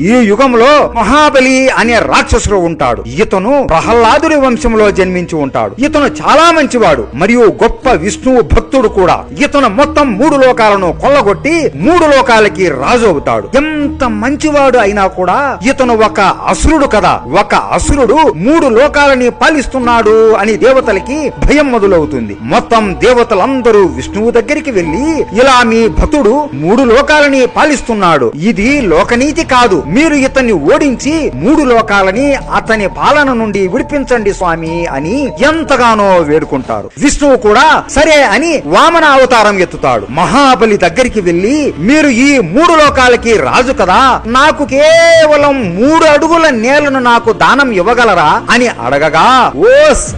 ఈ యుగంలో మహాబలి అనే రాక్షసుడు ఉంటాడు. ఇతను ప్రహ్లాదుడి వంశంలో జన్మించి ఉంటాడు. ఇతను చాలా మంచివాడు మరియు గొప్ప విష్ణువు భక్తుడు కూడా. ఇతను మొత్తం 3 లోకాలను కొల్లగొట్టి 3 లోకాలకి రాజు అవుతాడు. ఎంత మంచివాడు అయినా కూడా ఇతను ఒక అసురుడు కదా. ఒక అసురుడు 3 లోకాలని పాలిస్తున్నాడు అని దేవతలకి భయం మొదలవుతుంది. మొత్తం దేవతలందరూ విష్ణువు దగ్గరికి వెళ్లి, ఇలా మీ భక్తుడు 3 లోకాలని పాలిస్తున్నాడు, ఇది లోకనీతి కాదు, మీరు ఇతన్ని ఓడించి 3 లోకాలని అతని పాలన నుండి విడిపించండి స్వామి అని ఎంతగానో వేడుకుంటారు. విష్ణువు కూడా సరే అని వామన అవతారం ఎత్తుతాడు. మహాబలి దగ్గరికి వెళ్లి, మీరు ఈ 3 లోకాలకి రాజు కదా, నాకు కేవలం 3 అడుగుల నేలను నాకు దానం ఇవ్వగలరా అని అడగగా, ఓ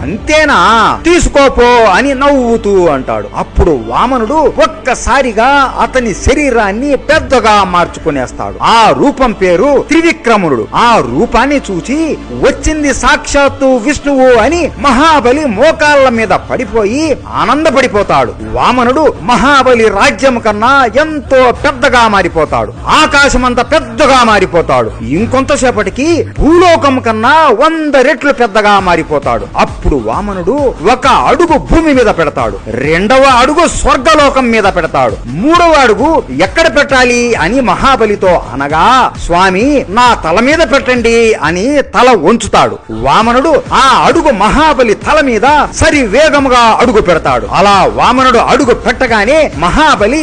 అంతేనా, తీసుకోపో అని నవ్వుతూ అంటాడు. అప్పుడు వామనుడు ఒక్కసారిగా అతని శరీరాన్ని పెద్దగా మార్చుకునేస్తాడు. ఆ రూపం పేరు త్రివిక్రముడు. ఆ రూపాన్ని చూసి వచ్చింది సాక్షాత్తు విష్ణువు అని మహాబలి మోకాళ్ళ మీద పడిపోయి ఆనందపడిపోతాడు. వామనుడు మహాబలి రాజ్యం కన్నా ఎంతో పెద్దగా మారిపోతాడు. ఆకాశమంత పెద్దగా మారిపోతాడు. ఇంకొంతసేపటికి భూలోకం కన్నా 100 రెట్లు పెద్దగా మారిపోతాడు. అప్పుడు వామనుడు ఒక అడుగు భూమి మీద పెడతాడు, 2వ అడుగు స్వర్గలోకం మీద పెడతాడు, 3వ అడుగు ఎక్కడ పెట్టాలి అని మహాబలితో అనగా, స్వామి నా తల మీద పెట్టండి అని తల వంచుతాడు. వామనుడు ఆ అడుగు మహాబలి తల మీద సరి వేగముగా అడుగు పెడతాడు. అలా వామనుడు అడుగు పెట్టగానే మహాబలి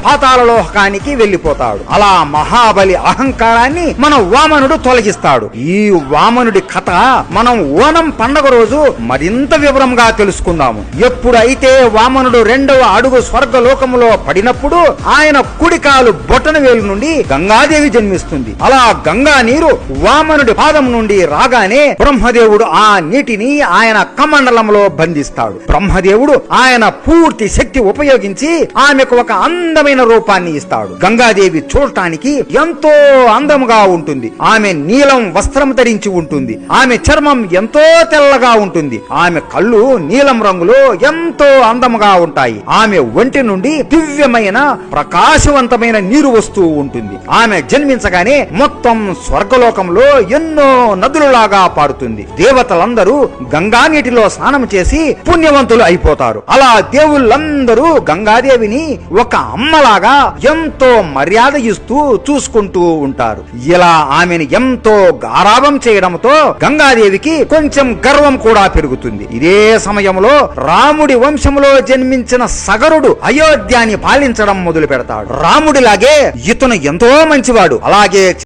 పాతాళ లోకానికి వెళ్లిపోతాడు. అలా మహాబలి అహంకారాన్ని మన వామనుడు తొలగిస్తాడు. ఈ వామనుడి కథ మనం ఓనం పండగ రోజు మరింత వివరంగా తెలుసుకుందాము. ఎప్పుడైతే వామనుడు 2వ అడుగు స్వర్గలోకములో పడినప్పుడు ఆయన కుడికాలు బొటన వేలు నుండి గంగాదేవి జన్మిస్తుంది. అలా గంగా నీరు వామనుడి పాదం నుండి రాగానే బ్రహ్మదేవుడు ఆ నీటిని ఆయన కమండలంలో బంధిస్తాడు. బ్రహ్మదేవుడు ఆయన పూర్తి శక్తి ఉపయోగించి ఆమెకు ఒక అందమైన రూపాన్ని ఇస్తాడు. గంగాదేవి చూడటానికి ఎంతో అందముగా ఉంటుంది. ఆమె నీలం వస్త్రం ధరించి ఉంటుంది. ఆమె చర్మం ఎంతో తెల్లగా ఉంటుంది. ఆమె కళ్ళు నీలం రంగులో ఎంతో అందముగా ఉంటాయి. ఆమె ఒంటి నుండి దివ్యమైన ప్రకాశవంతమైన నీరు వస్తూ ఉంటుంది. ఆమె జన్మించగానే మొత్తం స్వర్గలోకంలో ఎన్నో నదులలాగా పారుతుంది. దేవతలందరూ గంగా నీటిలో స్నానం చేసి పుణ్యవంతులు అయిపోతారు. అలా దేవుళ్ళందరూ గంగాదేవిని ఒక అమ్మలాగా ఎంతో మర్యాద ఇస్తూ చూసుకుంటూ ఉంటారు. ఇలా ఆమెను ఎంతో గారాబం చేయడంతో గంగాదేవికి కొంచెం గర్వం కూడా పెరుగుతుంది. ఇదే సమయంలో రాముడి వంశంలో జన్మించిన సగరుడు అయోధ్యాని పాలించడం మొదలు పెడతాడు. రాముడిలాగే ఇతను ఎంతో మంచివాడు. అలాగే